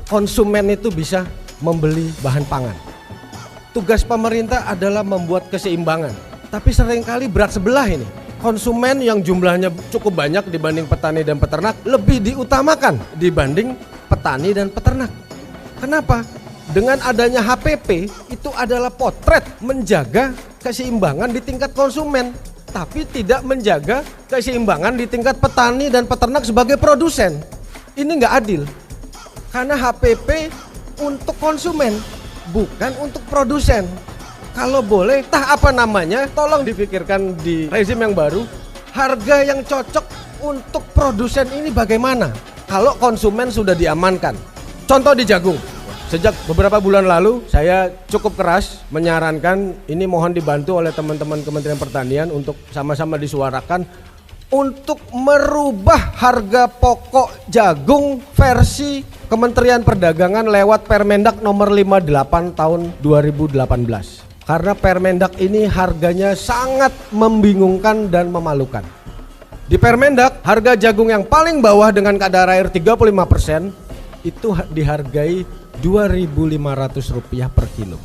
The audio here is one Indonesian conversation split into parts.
konsumen itu bisa membeli bahan pangan. Tugas pemerintah adalah membuat keseimbangan. Tapi seringkali berat sebelah ini. Konsumen yang jumlahnya cukup banyak dibanding petani dan peternak lebih diutamakan dibanding petani dan peternak. Kenapa? Dengan adanya HPP itu adalah potret menjaga keseimbangan di tingkat konsumen, tapi tidak menjaga keseimbangan di tingkat petani dan peternak sebagai produsen. Ini nggak adil. Karena HPP untuk konsumen, bukan untuk produsen. Kalau boleh, tolong dipikirkan di rezim yang baru, harga yang cocok untuk produsen ini bagaimana? Kalau konsumen sudah diamankan. Contoh di jagung. Sejak beberapa bulan lalu saya cukup keras menyarankan, ini mohon dibantu oleh teman-teman Kementerian Pertanian untuk sama-sama disuarakan untuk merubah harga pokok jagung versi Kementerian Perdagangan lewat Permendak nomor 58 tahun 2018. Karena Permendak ini harganya sangat membingungkan dan memalukan. Di Permendak, harga jagung yang paling bawah dengan kadar air 35% itu dihargai Rp2.500 per kilo.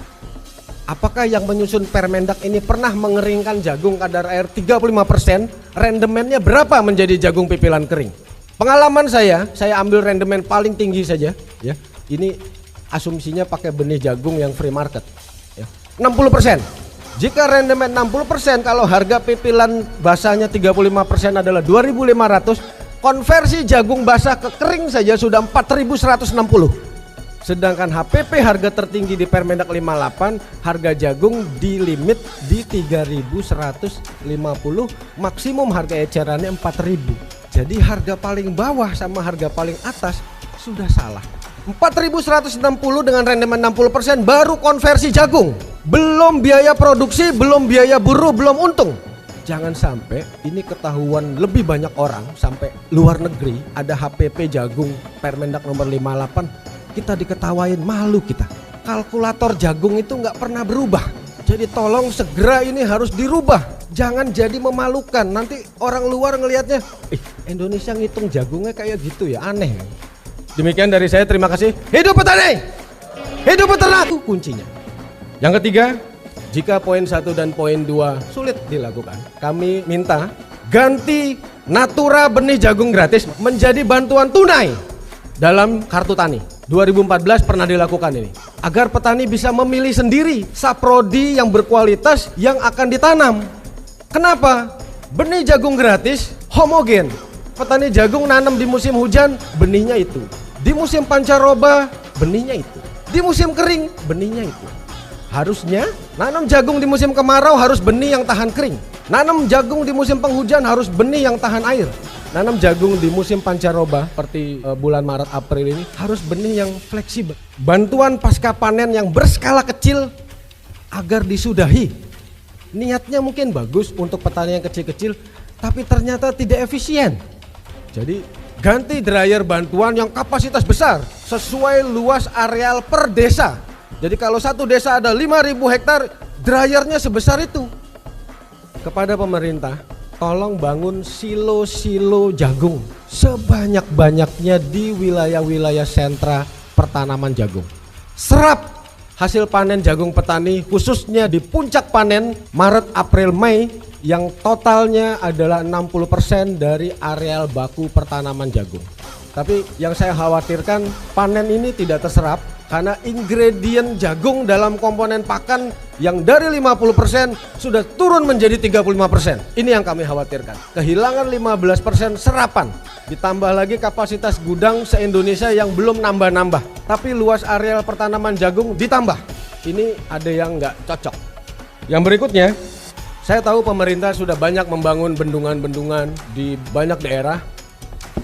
Apakah yang menyusun Permendak ini pernah mengeringkan jagung kadar air 35%? Rendemennya berapa menjadi jagung pipilan kering? Pengalaman saya ambil rendemen paling tinggi saja ya. Ini asumsinya pakai benih jagung yang free market ya. 60%. Jika rendemen 60%, kalau harga pipilan basahnya 35% adalah 2.500, konversi jagung basah ke kering saja sudah 4.160. Sedangkan HPP harga tertinggi di Permendak 58, harga jagung di limit di 3.150, maksimum harga ecerannya 4.000. Jadi harga paling bawah sama harga paling atas sudah salah. 4.160 dengan rendemen 60% baru konversi jagung. Belum biaya produksi, belum biaya buruh, belum untung. Jangan sampai ini ketahuan lebih banyak orang sampai luar negeri ada HPP jagung Permendak nomor 58, kita diketawain, malu kita. Kalkulator jagung itu nggak pernah berubah. Jadi tolong segera ini harus dirubah. Jangan jadi memalukan. Nanti orang luar ngelihatnya, Indonesia ngitung jagungnya kayak gitu ya, aneh. Demikian dari saya, terima kasih. Hidup petani, hidup peternak, itu kuncinya. Yang ketiga, jika poin 1 dan poin 2 sulit dilakukan, kami minta ganti Natura benih jagung gratis menjadi bantuan tunai dalam kartu tani. 2014 pernah dilakukan ini, agar petani bisa memilih sendiri saprodi yang berkualitas yang akan ditanam. Kenapa? Benih jagung gratis homogen. Petani jagung nanam di musim hujan, benihnya itu. Di musim pancaroba, benihnya itu. Di musim kering, benihnya itu. Harusnya nanam jagung di musim kemarau harus benih yang tahan kering. Nanam jagung di musim penghujan harus benih yang tahan air. Nanam jagung di musim pancaroba seperti bulan Maret April ini harus benih yang fleksibel. Bantuan pasca panen yang berskala kecil agar disudahi. Niatnya mungkin bagus untuk petani yang kecil-kecil, tapi ternyata tidak efisien. Jadi ganti dryer bantuan yang kapasitas besar sesuai luas areal per desa. Jadi kalau satu desa ada 5.000 hektar, dryernya sebesar itu. Kepada pemerintah, tolong bangun silo-silo jagung sebanyak-banyaknya di wilayah-wilayah sentra pertanaman jagung. Serap hasil panen jagung petani khususnya di puncak panen Maret, April, Mei yang totalnya adalah 60% dari areal baku pertanaman jagung. Tapi yang saya khawatirkan panen ini tidak terserap karena ingredient jagung dalam komponen pakan yang dari 50% sudah turun menjadi 35%. Ini yang kami khawatirkan. Kehilangan 15% serapan. Ditambah lagi kapasitas gudang se-Indonesia yang belum nambah-nambah. Tapi luas areal pertanaman jagung ditambah. Ini ada yang nggak cocok. Yang berikutnya, saya tahu pemerintah sudah banyak membangun bendungan-bendungan di banyak daerah.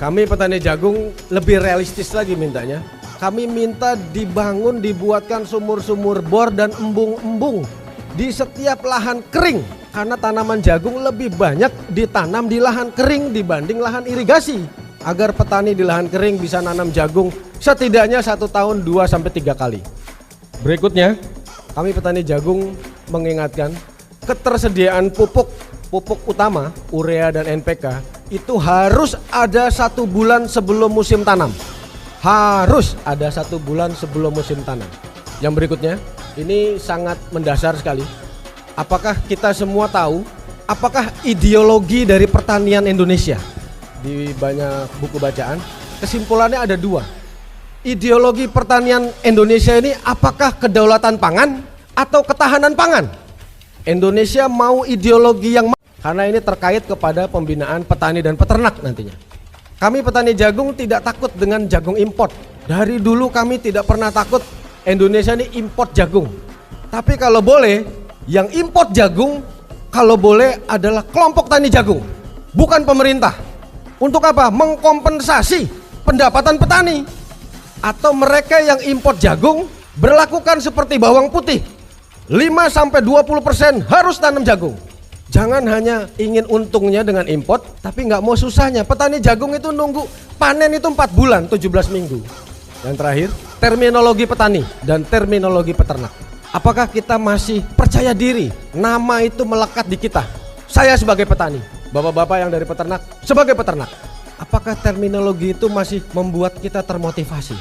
Kami petani jagung lebih realistis lagi mintanya. Kami minta dibuatkan sumur-sumur bor dan embung-embung di setiap lahan kering. Karena tanaman jagung lebih banyak ditanam di lahan kering dibanding lahan irigasi. Agar petani di lahan kering bisa nanam jagung setidaknya 1 tahun 2-3 kali. Berikutnya, kami petani jagung mengingatkan ketersediaan pupuk utama, urea dan NPK itu harus ada 1 bulan sebelum musim tanam. harus ada 1 bulan sebelum musim tanam. Yang berikutnya, ini sangat mendasar sekali. Apakah kita semua tahu, apakah ideologi dari pertanian Indonesia? Di banyak buku bacaan, kesimpulannya ada 2. Ideologi pertanian Indonesia ini apakah kedaulatan pangan atau ketahanan pangan? Indonesia mau ideologi yang karena ini terkait kepada pembinaan petani dan peternak nantinya. Kami petani jagung tidak takut dengan jagung import. Dari dulu kami tidak pernah takut Indonesia ini import jagung. Tapi kalau boleh, yang import jagung kalau boleh adalah kelompok tani jagung, bukan pemerintah. Untuk apa? Mengkompensasi pendapatan petani. Atau mereka yang import jagung berlakukan seperti bawang putih, 5-20% harus tanam jagung. Jangan hanya ingin untungnya dengan import, tapi nggak mau susahnya. Petani jagung itu nunggu panen itu 4 bulan, 17 minggu. Yang terakhir, terminologi petani dan terminologi peternak. Apakah kita masih percaya diri nama itu melekat di kita? Saya sebagai petani, bapak-bapak yang dari peternak sebagai peternak. Apakah terminologi itu masih membuat kita termotivasi?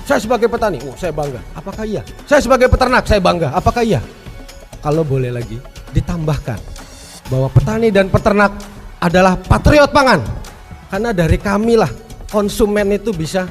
Saya sebagai petani, saya bangga. Apakah iya? Saya sebagai peternak, saya bangga. Apakah iya? Kalau boleh lagi, ditambahkan bahwa petani dan peternak adalah patriot pangan. Karena dari kamilah konsumen itu bisa